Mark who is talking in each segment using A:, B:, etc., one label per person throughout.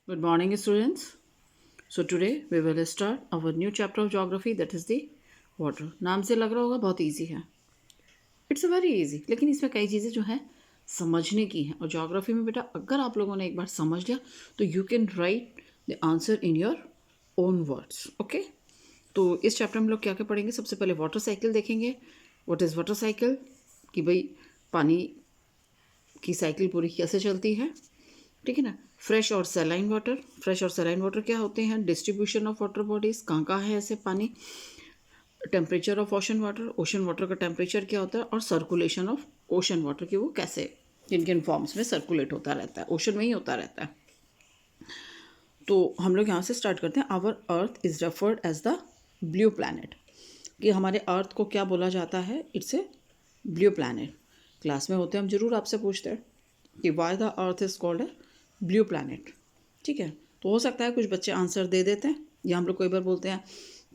A: Good morning, students. So today we will start our new chapter of geography, that is the water. नाम से लग रहा होगा बहुत इजी है. इट्स अ वेरी इजी, लेकिन इसमें कई चीज़ें जो है समझने की हैं. और ज्योग्राफी में बेटा अगर आप लोगों ने एक बार समझ लिया तो you can write the answer in your own words. Okay, तो इस चैप्टर में हम लोग क्या क्या पढ़ेंगे. सबसे पहले वाटर साइकिल देखेंगे. व्हाट इज़ वाटर साइकिल, कि भाई पानी की साइकिल पूरी कैसे चलती है. ठीक है ना. फ्रेश और सैलाइन वाटर. फ्रेश और सैलाइन वाटर क्या होते हैं. डिस्ट्रीब्यूशन ऑफ वाटर बॉडीज, कहाँ कहाँ है ऐसे पानी. Temperature of ocean water, ocean water का टेम्परेचर क्या होता है. और सर्कुलेशन ऑफ ओशन वाटर की वो कैसे किन किन फॉर्म्स में सर्कुलेट होता रहता है, ओशन में ही होता रहता है. तो हम लोग यहाँ से स्टार्ट करते हैं. Our earth is referred as the blue planet, कि हमारे अर्थ को क्या बोला जाता है. It's a blue planet. Class में होते हैं हम जरूर आपसे पूछते हैं कि why the earth is called a blue planet. ठीक है, तो हो सकता है कुछ बच्चे आंसर दे देते हैं, या हम लोग कई बार बोलते हैं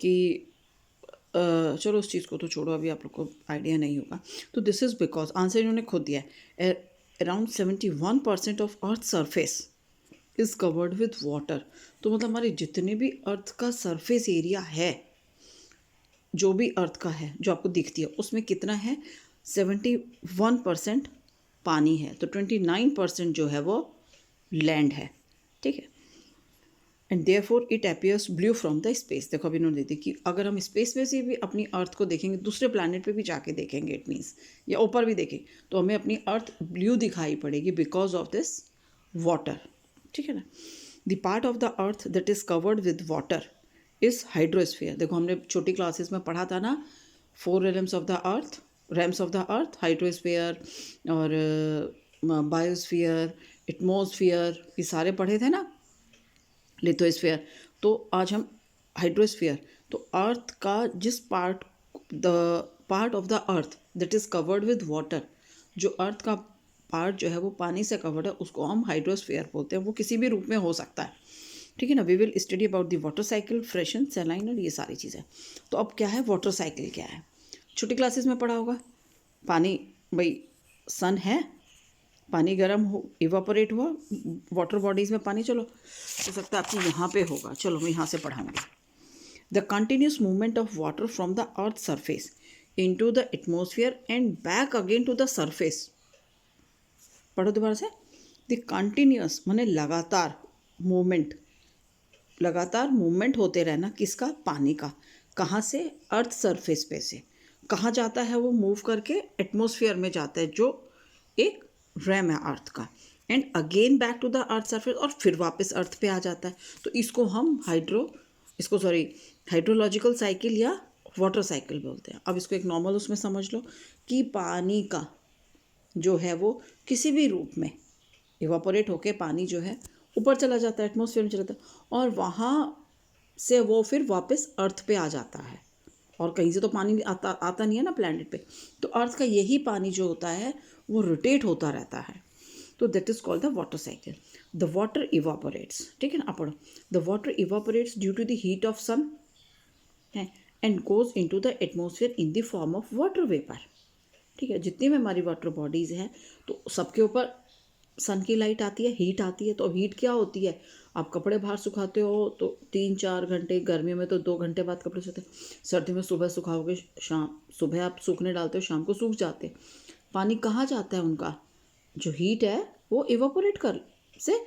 A: कि चलो उस चीज़ को तो छोड़ो, अभी आप लोग को आइडिया नहीं होगा. तो दिस इज़ बिकॉज आंसर इन्होंने खुद दिया है. Around 71% of earth surface is covered with water. तो मतलब हमारे जितने भी अर्थ का सरफेस एरिया है, जो भी अर्थ का है जो आपको दिखती है, उसमें कितना है. 71% पानी है, तो 29% जो है वो लैंड है. ठीक है. And therefore it appears blue from the space. देखो अभी इन्होंने दी कि अगर हम स्पेस में से भी अपनी अर्थ को देखेंगे, दूसरे प्लैनेट पे भी जाके देखेंगे, इट मीन्स या ऊपर भी देखें, तो हमें अपनी अर्थ ब्लू दिखाई पड़ेगी बिकॉज ऑफ दिस वाटर. ठीक है ना. The part of the earth that is covered with water is hydrosphere. देखो हमने छोटी क्लासेस में पढ़ा था ना, 4 realms of the earth, realms of the earth, hydrosphere और बायोस्फीयर, एटमॉस्फेयर, ये सारे पढ़े थे ना. लिथोस्फीयर. तो आज हम हाइड्रोस्फीयर. तो अर्थ का जिस part of the earth that is covered with water, जो अर्थ का पार्ट जो है वो पानी से कवर्ड है, उसको हम हाइड्रोस्फीयर बोलते हैं. वो किसी भी रूप में हो सकता है. ठीक है ना. We will study about the water cycle, fresh and, saline और ये सारी चीज़ें. तो अब क्या है वाटर साइकिल, क्या है. छोटी क्लासेस में पढ़ा होगा. पानी, भाई सन है, पानी गर्म हो, इवापोरेट हुआ, वाटर बॉडीज़ में पानी. चलो हो सकता है आपको यहाँ पे होगा, चलो मैं यहाँ से पढ़ाऊँगी. The continuous movement of water from the earth surface into the atmosphere and back again to the surface. पढ़ो दोबारा से. द कंटिन्यूस माने लगातार, मूवमेंट, लगातार मूवमेंट होते रहना. किसका. पानी का. कहाँ से. अर्थ सरफेस पे से. कहाँ जाता है वो मूव करके. एटमोसफियर में जाता है, जो एक रैम है अर्थ का. And again back to the earth surface, और फिर वापस अर्थ पे आ जाता है. तो इसको हम हाइड्रोलॉजिकल साइकिल या वाटर साइकिल बोलते हैं. अब इसको एक नॉर्मल उसमें समझ लो कि पानी का जो है वो किसी भी रूप में इवापोरेट होके पानी जो है ऊपर चला जाता है, एटमॉस्फेयर में चला जाता है, और वहाँ से वो फिर वापस अर्थ पे आ जाता है. और कहीं से तो पानी आता नहीं है ना प्लैनेट पे. तो अर्थ का यही पानी जो होता है वो रोटेट होता रहता है. तो that is called the water cycle. The water evaporates. ठीक है ना. आप पढ़ो. The water evaporates due to the heat of sun है and goes into the atmosphere in the form of water vapour. ठीक है. जितनी भी हमारी वाटर बॉडीज़ हैं, तो सबके ऊपर सन की लाइट आती है, हीट आती है. तो अब हीट क्या होती है. आप कपड़े बाहर सुखाते हो तो 3-4 घंटे, गर्मियों में तो 2 घंटे बाद कपड़े सूखते. सर्दी में सुबह सुखाओगे, शाम, सुबह आप सूखने डालते हो, शाम को सूख जाते. पानी कहाँ जाता है उनका. जो हीट है वो इवापोरेट कर से,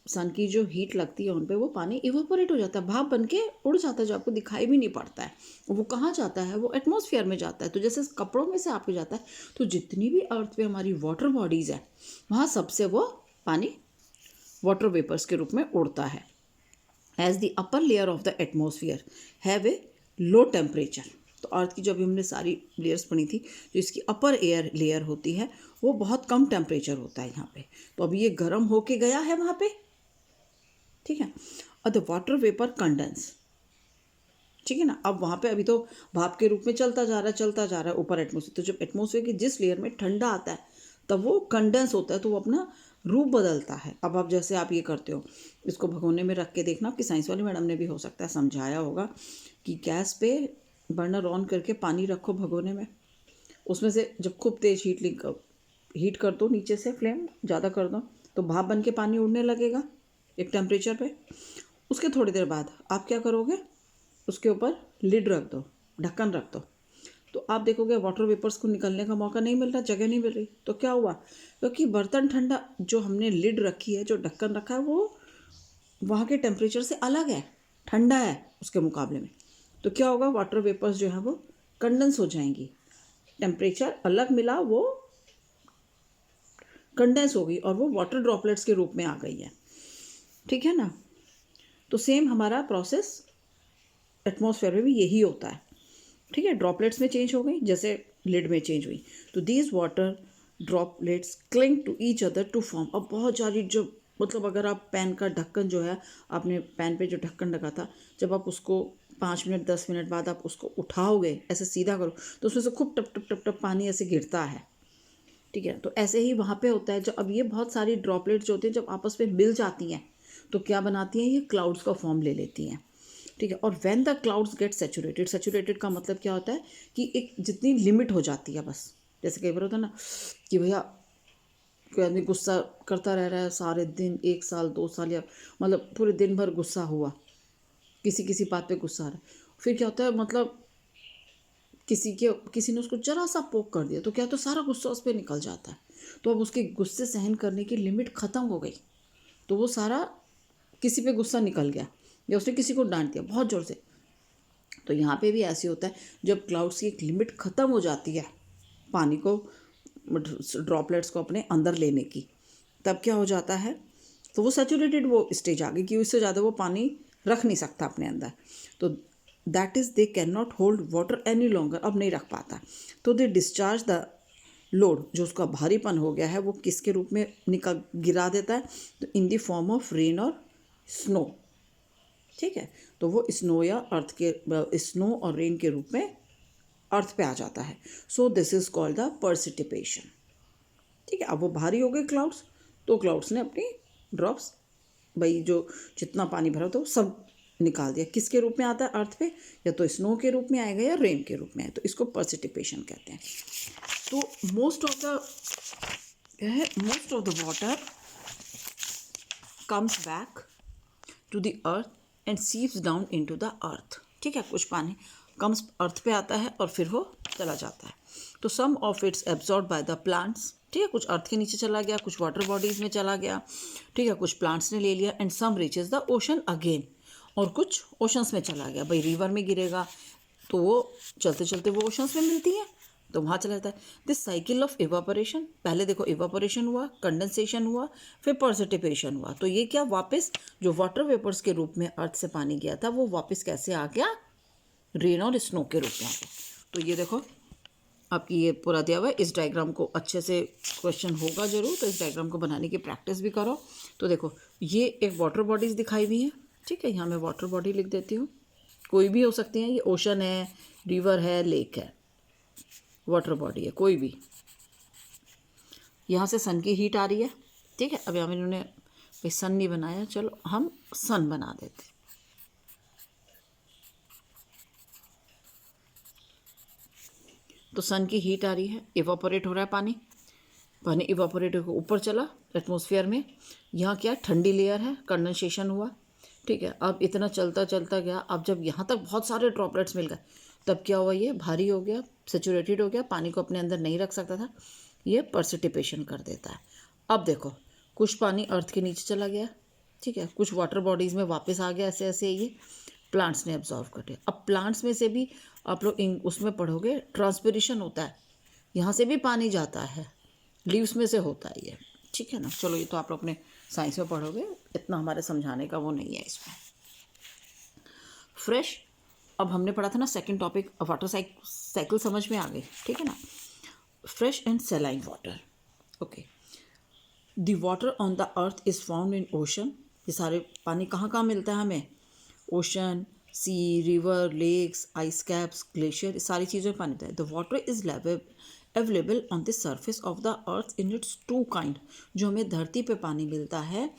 A: सन की जो हीट लगती है उन पे, वो पानी इवापोरेट हो जाता है, भाप बन के उड़ जाता है, जो आपको दिखाई भी नहीं पड़ता है. वो कहाँ जाता है. वो एटमॉस्फेयर में जाता है. तो जैसे कपड़ों में से आपको जाता है, तो जितनी भी अर्थ पे हमारी वाटर बॉडीज़ है, वहाँ सबसे वो पानी वाटर वेपर्स के रूप में उड़ता है. As the upper layer of the atmosphere have a low temperature. तो अर्थ की जो अभी हमने सारी लेयर्स पढ़ी थी, जो इसकी अपर एयर लेयर होती है वो बहुत कम टेम्परेचर होता है यहाँ पे. तो अभी ये गर्म होके गया है वहाँ पे. ठीक है. और द वाटर वेपर कंडेंस. ठीक है ना. अब वहाँ पे अभी तो भाप के रूप में चलता जा रहा है ऊपर एटमोसफियर. तो जब एटमोसफियर की जिस लेयर में ठंडा आता है तब वो कंडेंस होता है, तो वो अपना रूप बदलता है. अब आप जैसे आप ये करते हो, इसको भगोने में रख के देखना. आपकी साइंस वाली मैडम ने भी हो सकता है समझाया होगा कि गैस पे बर्नर ऑन करके पानी रखो भगोने में, उसमें से जब खूब तेज हीट कर दो, नीचे से फ्लेम ज़्यादा कर दो, तो भाप बन के पानी उड़ने लगेगा. एक टेम्परेचर पे। उसके थोड़ी देर बाद आप क्या करोगे, उसके ऊपर लिड रख दो, ढक्कन रख दो। तो आप देखोगे वाटर वेपर्स को निकलने का मौका नहीं मिल रहा, जगह नहीं मिल रही। तो क्या हुआ, क्योंकि बर्तन ठंडा, जो हमने लिड रखी है, जो ढक्कन रखा है, वो वहाँ के टेम्परेचर से अलग है, ठंडा है उसके मुकाबले में। तो क्या होगा, वाटर वेपर्स जो है वो कंडेंस हो जाएंगी। टेम्परेचर अलग मिला, वो कंडेंस हो गई और वो वाटर ड्रॉपलेट्स के रूप में आ गई है। ठीक है ना। तो सेम हमारा प्रोसेस एटमॉस्फेयर में भी यही होता है। ठीक है, ड्रॉपलेट्स में चेंज हो गई जैसे लिड में चेंज हुई। तो these water droplets cling to each other to form. अब बहुत सारी जो, मतलब अगर आप पैन का ढक्कन जो है, आपने पैन पे जो ढक्कन रखा था, जब आप उसको 5 मिनट 10 मिनट बाद आप उसको उठाओगे, ऐसे सीधा करो, तो उसमें से खूब टप टप टप टप पानी ऐसे गिरता है। ठीक है, तो ऐसे ही वहाँ पे होता है। जो अब ये बहुत सारी ड्रॉपलेट्स जो होती हैं, जब आपस में मिल जाती हैं तो क्या बनाती हैं, ये क्लाउड्स का फॉर्म ले लेती हैं। ठीक है, और when the clouds get saturated, saturated का मतलब क्या होता है कि एक जितनी लिमिट हो जाती है बस। जैसे कई बार होता है ना कि भैया कोई आदमी गुस्सा करता रह रहा है सारे दिन, 1 साल 2 साल, या मतलब पूरे दिन भर गुस्सा हुआ, किसी किसी बात पे गुस्सा आ रहा है, फिर क्या होता है, मतलब किसी ने उसको जरा सा पोक कर दिया तो क्या, तो सारा गुस्सा उस पर निकल जाता है। तो अब उसके गुस्से सहन करने की लिमिट ख़त्म हो गई, तो वो सारा किसी पे गुस्सा निकल गया, या उसने किसी को डांट दिया बहुत ज़ोर से। तो यहाँ पे भी ऐसे होता है, जब क्लाउड्स की एक लिमिट ख़त्म हो जाती है पानी को, ड्रॉपलेट्स को अपने अंदर लेने की, तब क्या हो जाता है, तो वो सैचुरेटेड वो स्टेज आ गई कि उससे ज़्यादा वो पानी रख नहीं सकता अपने अंदर। तो that is they can not hold water any longer, अब नहीं रख पाता। तो दे डिस्चार्ज द लोड, जो उसका भारीपन हो गया है वो किसके रूप में निकल गिरा देता है, तो इन द फॉर्म ऑफ रेन और स्नो। ठीक है, तो वो स्नो या अर्थ के, स्नो और रेन के रूप में अर्थ पे आ जाता है। So this is called the precipitation. ठीक है, अब वो भारी हो गए क्लाउड्स, तो क्लाउड्स ने अपनी ड्रॉप्स, भाई जो जितना पानी भरा था वो सब निकाल दिया। किसके रूप में आता है अर्थ पे, या तो स्नो के रूप में आएगा या रेन के रूप में आए, तो इसको पर्सिटिपेशन कहते हैं। तो most of the water comes back to the earth and सीव्स डाउन इनटू द अर्थ। ठीक है, कुछ पानी कम्स अर्थ पे आता है और फिर वो चला जाता है। तो some of it's absorb by the plants. ठीक है, कुछ अर्थ के नीचे चला गया, कुछ वाटर बॉडीज में चला गया। ठीक है, कुछ प्लांट्स ने ले लिया। And some reaches the ocean again, और कुछ ओशंस में चला गया। भाई रिवर में गिरेगा तो वो चलते चलते वो ओशंस में मिलती है, तो वहाँ चला जाता है। दिस साइकिल ऑफ इवापोरेशन, पहले देखो इवापोरेशन हुआ, कंडेंसेशन हुआ, फिर पर्सिटिपेशन हुआ। तो ये क्या, वापस जो वाटर वेपर्स के रूप में अर्थ से पानी गया था वो वापस कैसे आ गया, रेन और स्नो के रूप में आ गया। तो ये देखो आपकी ये पूरा दिया हुआ है। इस डायग्राम को अच्छे से क्वेश्चन होगा जरूर, तो इस डायग्राम को बनाने की प्रैक्टिस भी करो। तो देखो ये एक वाटर बॉडीज दिखाई हुई है। ठीक है, यहाँ मैं वाटर बॉडी लिख देती हूँ, कोई भी हो सकती है, ये ओशन है, रिवर है, लेक है, वाटर बॉडी है कोई भी। यहाँ से सन की हीट आ रही है। ठीक है, अब यहाँ में इन्होंने भाई सन नहीं बनाया, चलो हम सन बना देते। तो सन की हीट आ रही है, इवापोरेट हो रहा है पानी, पानी इवापोरेट होकर ऊपर चला एटमॉस्फेयर में। यहाँ क्या ठंडी लेयर है, कंडेंसेशन हुआ। ठीक है, अब इतना चलता चलता गया, अब जब यहाँ तक बहुत सारे ड्रॉपलेट्स मिल गए तब क्या हुआ, ये भारी हो गया, सेचुरेटेड हो गया, पानी को अपने अंदर नहीं रख सकता था, ये पर्सिटिपेशन कर देता है। अब देखो कुछ पानी अर्थ के नीचे चला गया। ठीक है, कुछ वाटर बॉडीज़ में वापस आ गया, ऐसे ऐसे ये प्लांट्स ने एब्जॉर्व कर लिया। अब प्लांट्स में से भी आप लोग उसमें पढ़ोगे ट्रांसपिरेशन होता है, यहाँ से भी पानी जाता है, लीव्स में से होता है ये। ठीक है ना, चलो ये तो आप लोग अपने साइंस में पढ़ोगे, इतना हमारे समझाने का वो नहीं है इसमें। फ्रेश, अब हमने पढ़ा था ना सेकंड टॉपिक, वाटर साइकिल समझ में आ गई। ठीक है ना, fresh and saline water. Okay, the water on the earth is found in ocean. ये सारे पानी कहाँ कहाँ मिलता है हमें, ocean, sea, river, lakes, ice caps, glacier, सारी चीज़ों में पानी होता है। The water is available on the surface of the earth in its two kind. जो हमें धरती पे पानी मिलता है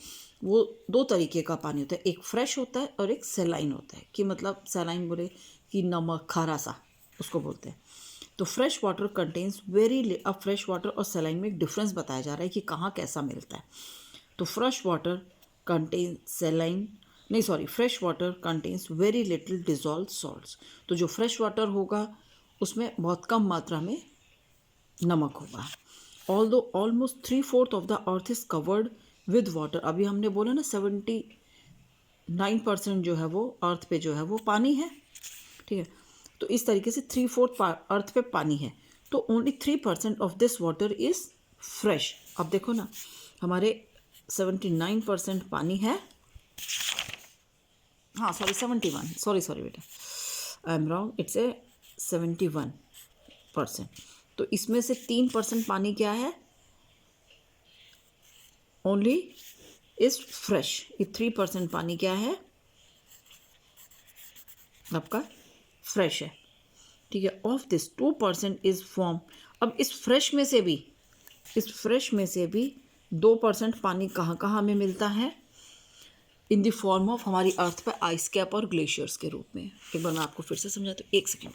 A: वो दो तरीके का पानी होता है, एक फ्रेश होता है और एक सेलाइन होता है। कि मतलब सेलाइन बोले कि नमक खारा सा, उसको बोलते हैं। तो फ्रेश वाटर कंटेन्स वेरी, अब फ्रेश वाटर और सेलाइन में एक डिफरेंस बताया जा रहा है कि कहाँ कैसा मिलता है। तो फ्रेश वाटर कंटेन सेलाइन, नहीं sorry, fresh water contains very little dissolve salts. तो जो फ्रेश वाटर होगा उसमें बहुत कम मात्रा में नमक होगा। Although almost 3/4 of the earth is covered with water, अभी हमने बोला ना 79% जो है वो अर्थ पे जो है वो पानी है, ठीक है। तो इस तरीके से 3/4 अर्थ पे पानी है, तो only 3% of this water is fresh. अब देखो ना, हमारे 79% पानी है, हाँ सॉरी 71, सॉरी बेटा, I am wrong, it's a 71%। तो इसमें से 3% पानी क्या है, ओनली इज फ्रेश। ये 3% पानी क्या है आपका, फ्रेश है, ठीक है। Of this 2% is form. अब इस फ्रेश में से भी 2% पानी कहाँ कहाँ में मिलता है, इन द फॉर्म ऑफ हमारी अर्थ पर आइस कैप और ग्लेशियर्स के रूप में। एक बार मैं आपको फिर से समझाती हूँ, एक सेकेंड।